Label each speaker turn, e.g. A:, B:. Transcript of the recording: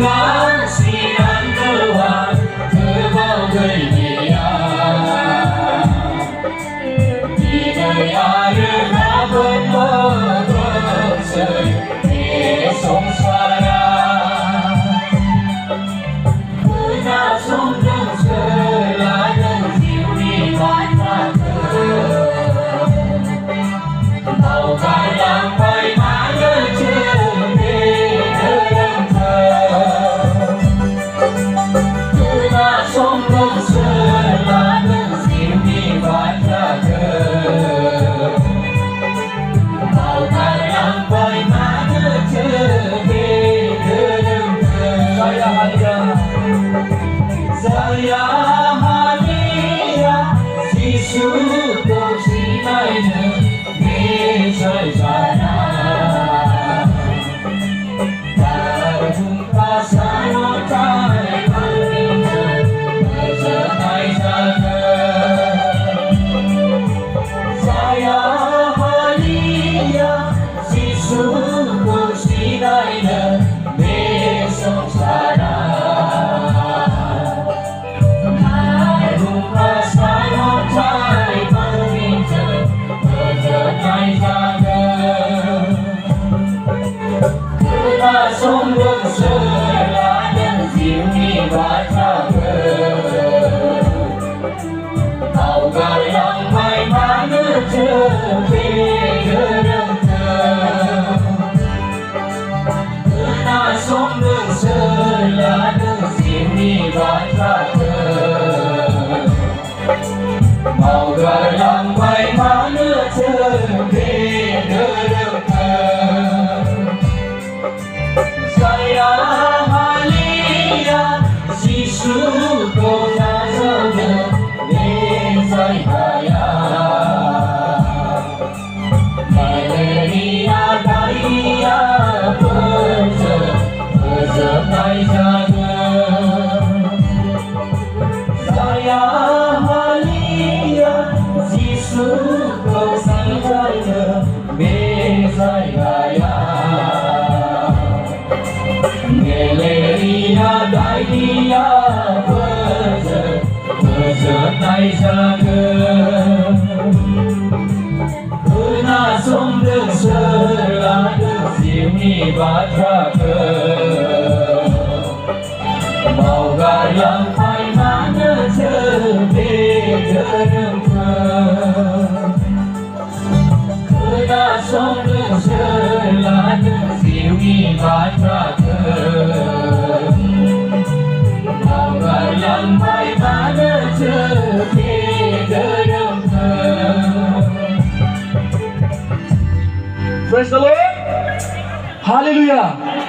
A: Ngasiran kerbau dia Tidak ada bermodal esok saya Kena sombong selada jiwi mata Mau kadang baik mana sombong selalu sini baca ke mau kadang baik mana saya halia si syukur si lainnya bisa sana terjumpa sanotai sombong selada jiwi baca mau yang mai mana kena sombong selada jiwi baca mau yang mai mana saya halia si syukur saja desai kaya Maria daya bersepai jaga saya halia si syukur saja desai kaya Galeria daya bersetai jaga Kena sombong selada sini baca ke mau yang hai mana Kena sombong selada sini baca ke yang baik mana
B: Praise the Lord. Hallelujah.